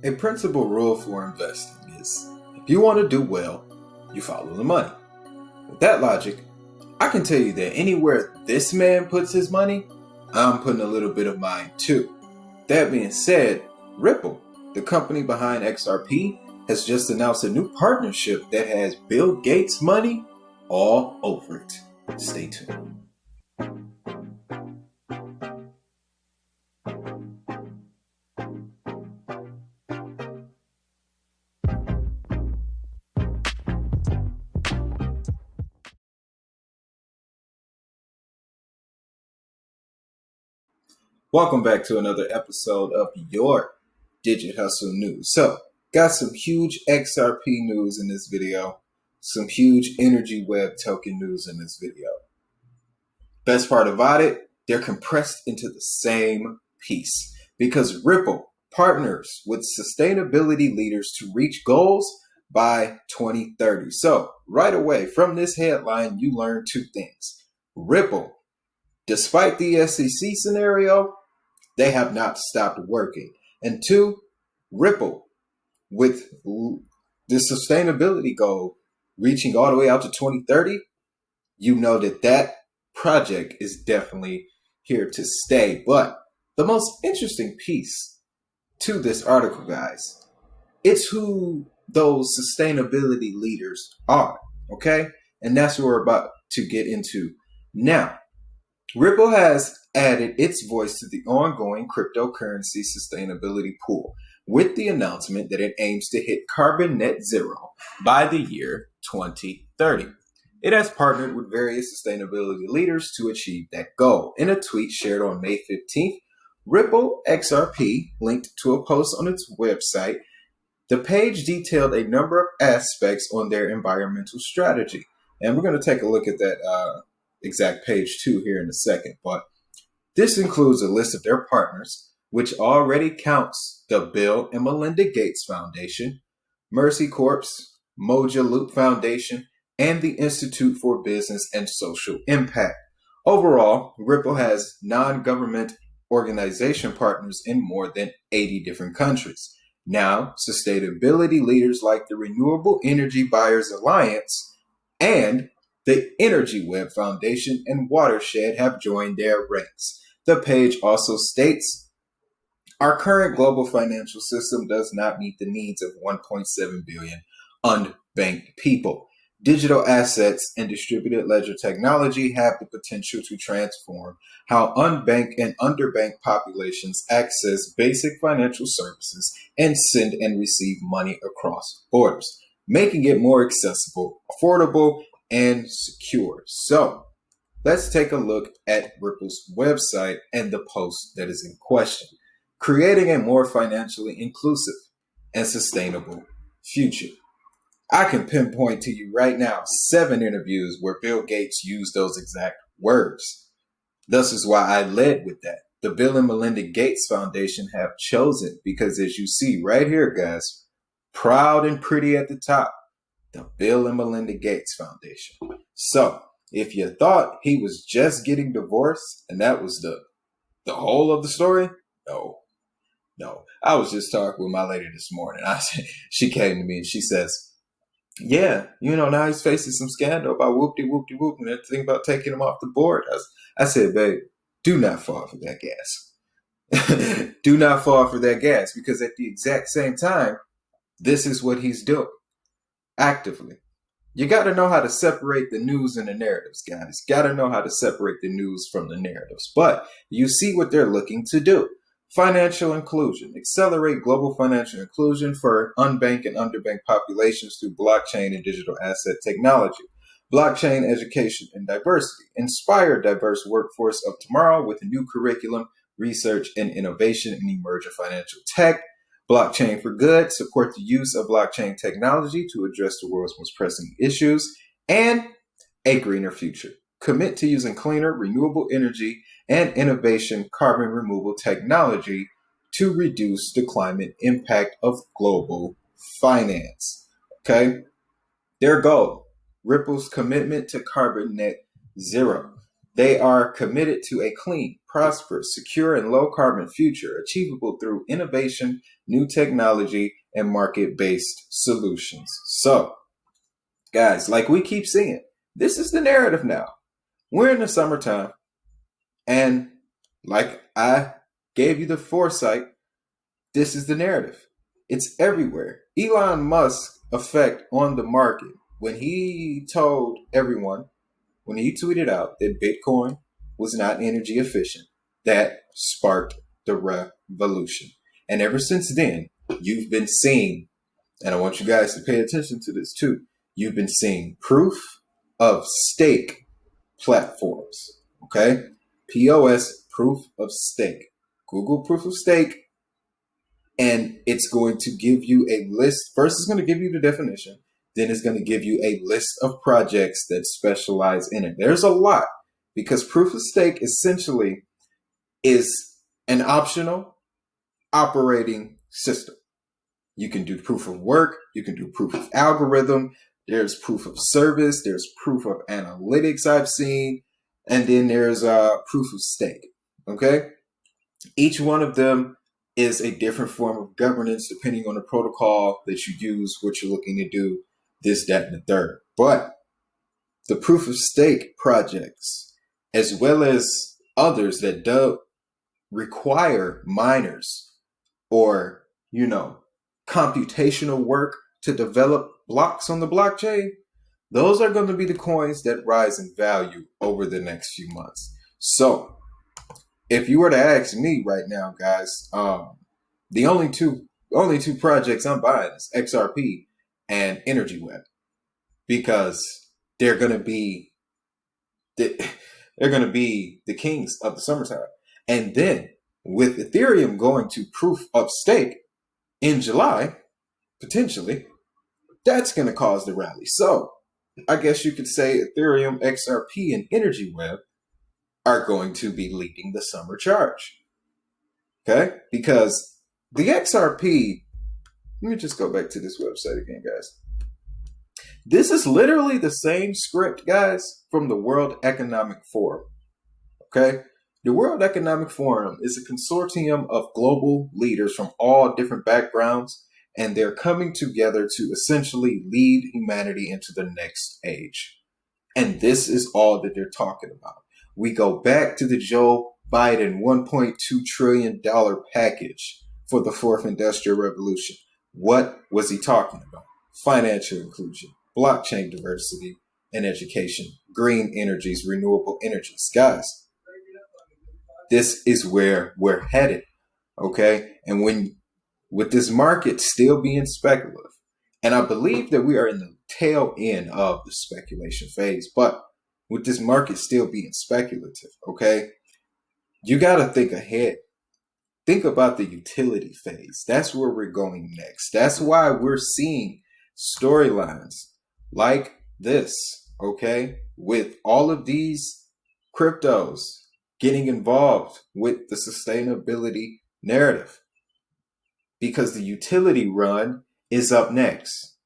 A principal rule for investing is if you want to do well, you follow the money. With that logic, I can tell you that anywhere this man puts his money, I'm putting a little bit of mine too. That being said, Ripple, the company behind XRP, has just announced a new partnership that has Bill Gates' money all over it. Stay tuned. Welcome back to another episode of your Digit Hustle News. So, got some huge XRP news in this video, some huge Energy Web token news in this video. Best part about it, they're compressed into the same piece because Ripple partners with sustainability leaders to reach goals by 2030. So, right away from this headline, you learn two things. Ripple, despite the SEC scenario, they have not stopped working. And two, Ripple, with the sustainability goal reaching all the way out to 2030, you know that project is definitely here to stay. But the most interesting piece to this article, guys, it's who those sustainability leaders are, okay? And that's what we're about to get into now. Ripple has added its voice to the ongoing cryptocurrency sustainability pool with the announcement that it aims to hit carbon net zero by the year 2030. It has partnered with various sustainability leaders to achieve that goal. In a tweet shared on May 15th, Ripple XRP linked to a post on its website. The page detailed a number of aspects on their environmental strategy. And we're going to take a look at that exact page too here in a second. But this includes a list of their partners, which already counts the Bill and Melinda Gates Foundation, Mercy Corps, Moja Loop Foundation, and the Institute for Business and Social Impact. Overall, Ripple has non-government organization partners in more than 80 different countries. Now, sustainability leaders like the Renewable Energy Buyers Alliance and the Energy Web Foundation and Watershed have joined their ranks. The page also states, our current global financial system does not meet the needs of 1.7 billion unbanked people. Digital assets and distributed ledger technology have the potential to transform how unbanked and underbanked populations access basic financial services and send and receive money across borders, making it more accessible, affordable, and secure. So let's take a look at Ripple's website and the post that is in question. Creating a more financially inclusive and sustainable future. I can pinpoint to you right now 7 interviews where Bill Gates used those exact words. Thus is why I led with that. The Bill and Melinda Gates Foundation have chosen because, as you see right here, guys, proud and pretty at the top, the Bill and Melinda Gates Foundation. So if you thought he was just getting divorced and that was the whole of the story, no. I was just talking with my lady this morning. She came to me and she says, yeah, now he's facing some scandal about whoop-de-whoop-de-whoop and that thing about taking him off the board. I said, babe, do not fall for that gas. Do not fall for that gas, because at the exact same time, this is what he's doing actively. You got to know how to separate the news and the narratives, guys. Got to know how to separate the news from the narratives. But you see what they're looking to do. Financial inclusion. Accelerate global financial inclusion for unbanked and underbanked populations through blockchain and digital asset technology. Blockchain education and diversity. Inspire diverse workforce of tomorrow with a new curriculum, research and innovation in emerging financial tech. Blockchain for good. Support the use of blockchain technology to address the world's most pressing issues. And a greener future. Commit to using cleaner, renewable energy and innovation carbon removal technology to reduce the climate impact of global finance. Okay? Their goal, Ripple's commitment to carbon net zero. They are committed to a clean, prosperous, secure, and low-carbon future achievable through innovation, new technology, and market-based solutions. So, guys, like we keep seeing, this is the narrative now. We're in the summertime, and like I gave you the foresight, this is the narrative. It's everywhere. Elon Musk's effect on the market, when he told everyone, when he tweeted out that Bitcoin was not energy efficient, that sparked the revolution. And ever since then, you've been seeing, and I want you guys to pay attention to this too, you've been seeing proof of stake platforms. Okay? POS, proof of stake. Google proof of stake, and it's going to give you a list. First, it's going to give you the definition. Then it's going to give you a list of projects that specialize in it. There's a lot, because proof of stake essentially is an optional operating system. You can do proof of work. You can do proof of algorithm. There's proof of service. There's proof of analytics I've seen. And then there's proof of stake. Okay? Each one of them is a different form of governance depending on the protocol that you use, what you're looking to do, this, that, and the third. But the proof of stake projects, as well as others that do require miners or, computational work to develop blocks on the blockchain, those are going to be the coins that rise in value over the next few months. So if you were to ask me right now, guys, the only two projects I'm buying is XRP and Energy Web, because they're going to be the kings of the summertime. And then with Ethereum going to proof of stake in July, potentially, that's going to cause the rally. So I guess you could say Ethereum, XRP, and Energy Web are going to be leading the summer charge. Okay? Because the XRP, let me just go back to this website again, guys. This is literally the same script, guys, from the World Economic Forum. Okay? The World Economic Forum is a consortium of global leaders from all different backgrounds, and they're coming together to essentially lead humanity into the next age. And this is all that they're talking about. We go back to the Joe Biden $1.2 trillion package for the fourth industrial revolution. What was he talking about? Financial inclusion, blockchain diversity and education, green energies, renewable energies. Guys, this is where we're headed. Okay? And with this market still being speculative, and I believe that we are in the tail end of the speculation phase, but with this market still being speculative, okay, you got to think ahead. Think about the utility phase. That's where we're going next. That's why we're seeing storylines like this, okay, with all of these cryptos getting involved with the sustainability narrative, because the utility run is up next.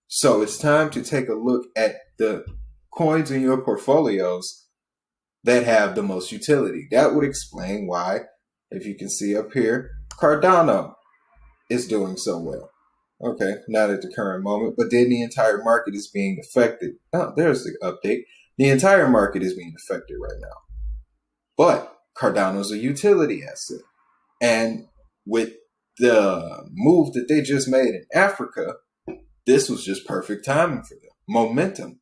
So it's time to take a look at the coins in your portfolios that have the most utility. That would explain why, if you can see up here, Cardano is doing so well. Okay, not at the current moment, but then the entire market is being affected. Oh, there's the update. The entire market is being affected right now. But Cardano's a utility asset. And with the move that they just made in Africa, this was just perfect timing for them. Momentum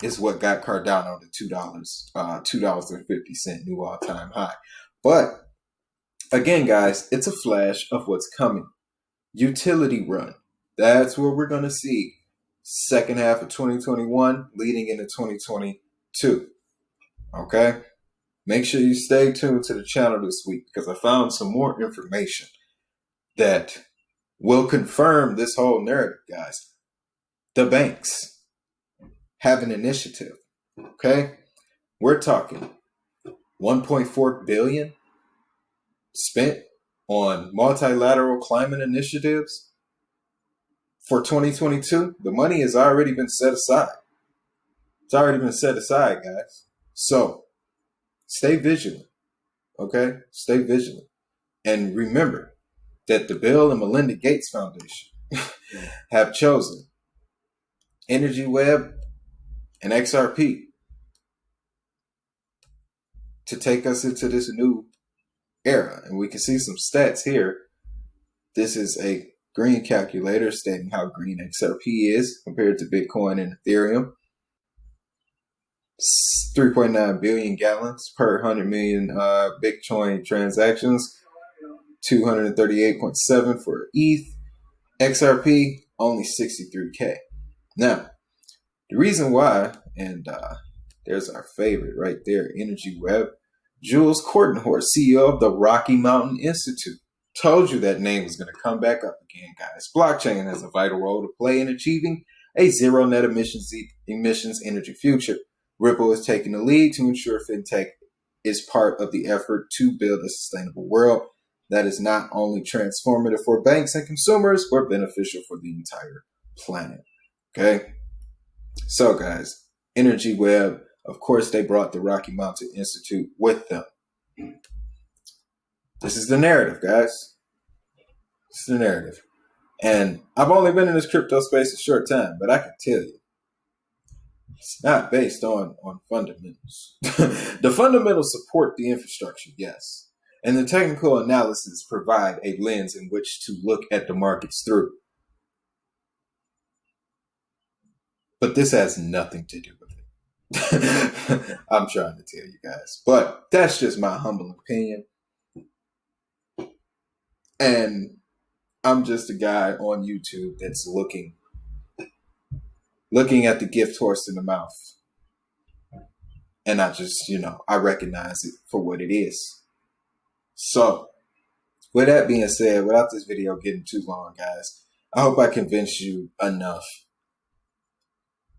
is what got Cardano to $2.50 new all-time high. But again, guys, it's a flash of what's coming. Utility run. That's what we're going to see second half of 2021 leading into 2022. Okay? Make sure you stay tuned to the channel this week, because I found some more information that will confirm this whole narrative, guys. The banks have an initiative, okay? We're talking $1.4 billion spent on multilateral climate initiatives for 2022. The money has already been set aside. It's already been set aside, guys. So stay vigilant. Okay? Stay vigilant. And remember that the Bill and Melinda Gates Foundation have chosen Energy Web and XRP to take us into this new era. And we can see some stats here. This is a green calculator stating how green XRP is compared to Bitcoin and Ethereum. 3.9 billion gallons per 100 million Bitcoin transactions. 238.7 for ETH. XRP, only 63K. Now, the reason why, and there's our favorite right there, Energy Web. Jules Kortenhorst, CEO of the Rocky Mountain Institute. Told you that name was going to come back up again, guys. Blockchain has a vital role to play in achieving a zero net emissions energy future. Ripple is taking the lead to ensure fintech is part of the effort to build a sustainable world that is not only transformative for banks and consumers, but beneficial for the entire planet. Okay? So, guys, Energy Web, of course, they brought the Rocky Mountain Institute with them. This is the narrative, guys. This is the narrative. And I've only been in this crypto space a short time, but I can tell you, it's not based on fundamentals. The fundamentals support the infrastructure, yes. And the technical analysis provide a lens in which to look at the markets through. But this has nothing to do with it. I'm trying to tell you guys. But that's just my humble opinion. And I'm just a guy on YouTube that's looking at the gift horse in the mouth. And I just, I recognize it for what it is. So, with that being said, without this video getting too long, guys, I hope I convinced you enough,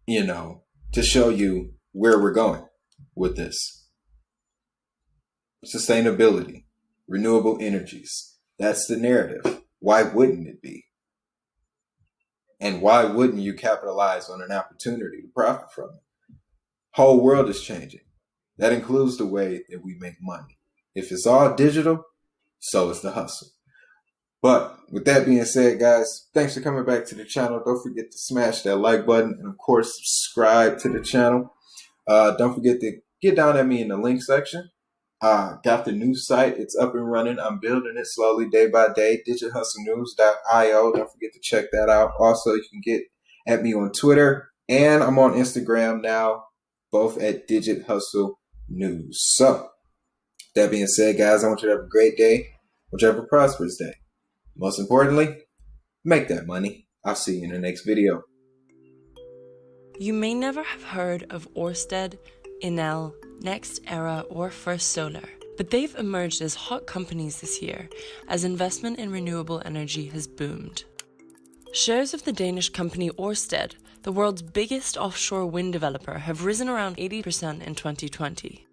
to show you where we're going with this. Sustainability, renewable energies. That's the narrative. Why wouldn't it be? And why wouldn't you capitalize on an opportunity to profit from it? Whole world is changing. That includes the way that we make money. If it's all digital, so is the hustle. But with that being said, guys, thanks for coming back to the channel. Don't forget to smash that like button and, of course, subscribe to the channel. Don't forget to get down at me in the link section. Got the new site. It's up and running. I'm building it slowly, day by day. digitalhustlenews.io. Don't forget to check that out. Also, you can get at me on Twitter, and I'm on Instagram now, both at Digit Hustle News. So, that being said, guys, I want you to have a great day. I want you to have a prosperous day. Most importantly, make that money. I'll see you in the next video. You may never have heard of Ørsted, Enel, Next Era, or First Solar, but they've emerged as hot companies this year as investment in renewable energy has boomed. Shares of the Danish company Ørsted, the world's biggest offshore wind developer, have risen around 80% in 2020.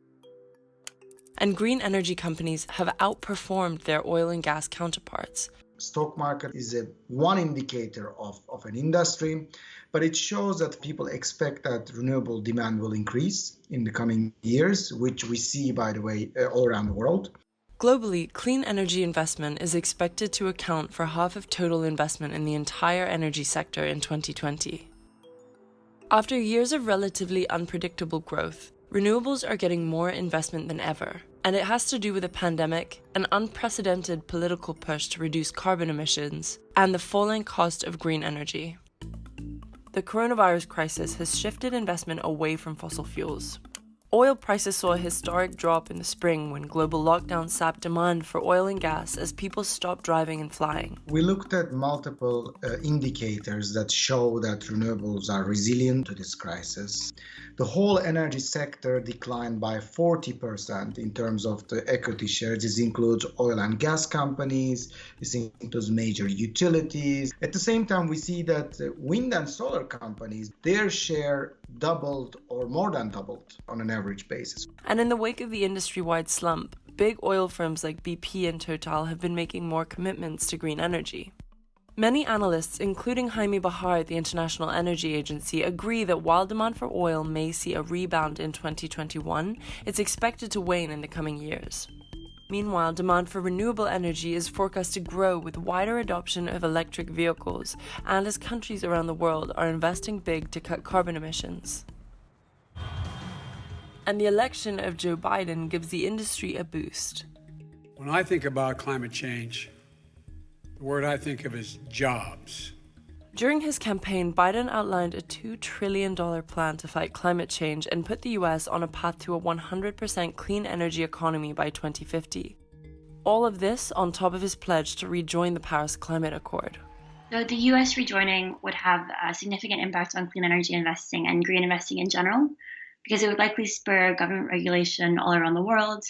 And green energy companies have outperformed their oil and gas counterparts. Stock market is one indicator of an industry, but it shows that people expect that renewable demand will increase in the coming years, which we see, by the way, all around the world. Globally, clean energy investment is expected to account for half of total investment in the entire energy sector in 2020. After years of relatively unpredictable growth, renewables are getting more investment than ever, and it has to do with a pandemic, an unprecedented political push to reduce carbon emissions, and the falling cost of green energy. The coronavirus crisis has shifted investment away from fossil fuels. Oil prices saw a historic drop in the spring when global lockdowns sapped demand for oil and gas as people stopped driving and flying. We looked at multiple indicators that show that renewables are resilient to this crisis. The whole energy sector declined by 40% in terms of the equity shares. This includes oil and gas companies, this includes major utilities. At the same time, we see that wind and solar companies, their share doubled or more than doubled on an average basis. And in the wake of the industry-wide slump, big oil firms like BP and Total have been making more commitments to green energy. Many analysts, including Jaime Bahar at the International Energy Agency, agree that while demand for oil may see a rebound in 2021, it's expected to wane in the coming years. Meanwhile, demand for renewable energy is forecast to grow with wider adoption of electric vehicles, and as countries around the world are investing big to cut carbon emissions. And the election of Joe Biden gives the industry a boost. When I think about climate change, the word I think of is jobs. During his campaign, Biden outlined a $2 trillion plan to fight climate change and put the US on a path to a 100% clean energy economy by 2050. All of this on top of his pledge to rejoin the Paris Climate Accord. So the US rejoining would have a significant impact on clean energy investing and green investing in general, because it would likely spur government regulation all around the world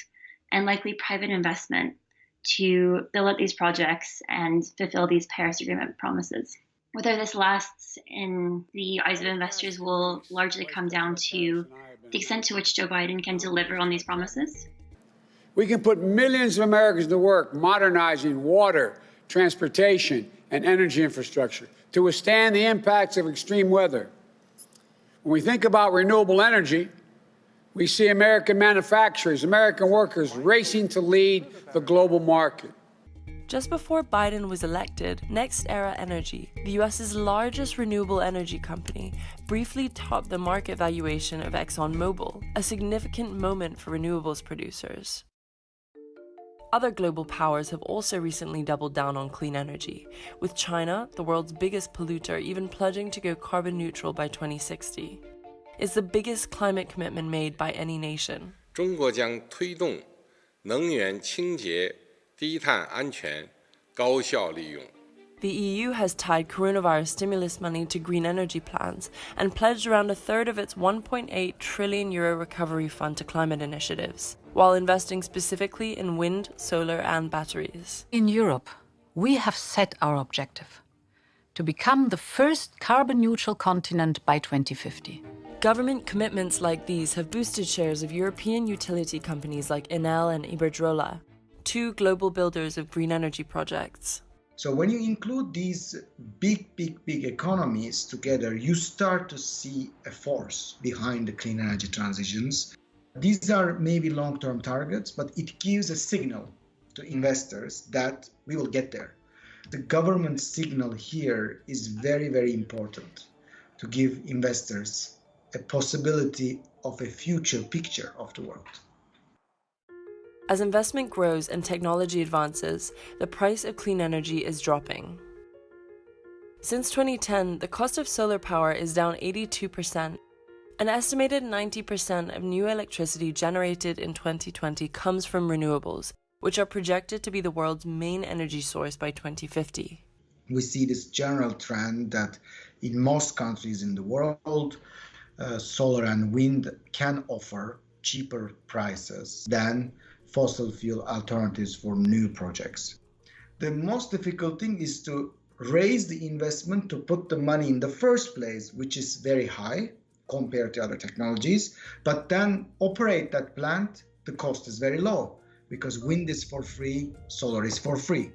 and likely private investment to build up these projects and fulfill these Paris Agreement promises. Whether this lasts in the eyes of investors will largely come down to the extent to which Joe Biden can deliver on these promises. We can put millions of Americans to work modernizing water, transportation, and energy infrastructure to withstand the impacts of extreme weather. When we think about renewable energy, we see American manufacturers, American workers racing to lead the global market. Just before Biden was elected, NextEra Energy, the US's largest renewable energy company, briefly topped the market valuation of ExxonMobil, a significant moment for renewables producers. Other global powers have also recently doubled down on clean energy, with China, the world's biggest polluter, even pledging to go carbon neutral by 2060. It's the biggest climate commitment made by any nation. 中国将推动能源清洁、低碳安全、高效利用。 The EU has tied coronavirus stimulus money to green energy plans and pledged around a third of its €1.8 trillion recovery fund to climate initiatives, while investing specifically in wind, solar, and batteries. In Europe, we have set our objective to become the first carbon-neutral continent by 2050. Government commitments like these have boosted shares of European utility companies like Enel and Iberdrola, two global builders of green energy projects. So when you include these big economies together, you start to see a force behind the clean energy transitions. These are maybe long-term targets, but it gives a signal to investors that we will get there. The government signal here is very, very important to give investors a possibility of a future picture of the world. As investment grows and technology advances, the price of clean energy is dropping. Since 2010, the cost of solar power is down 82%. An estimated 90% of new electricity generated in 2020 comes from renewables, which are projected to be the world's main energy source by 2050. We see this general trend that in most countries in the world, solar and wind can offer cheaper prices than fossil fuel alternatives for new projects. The most difficult thing is to raise the investment to put the money in the first place, which is very high compared to other technologies, but then operate that plant, the cost is very low because wind is for free, solar is for free.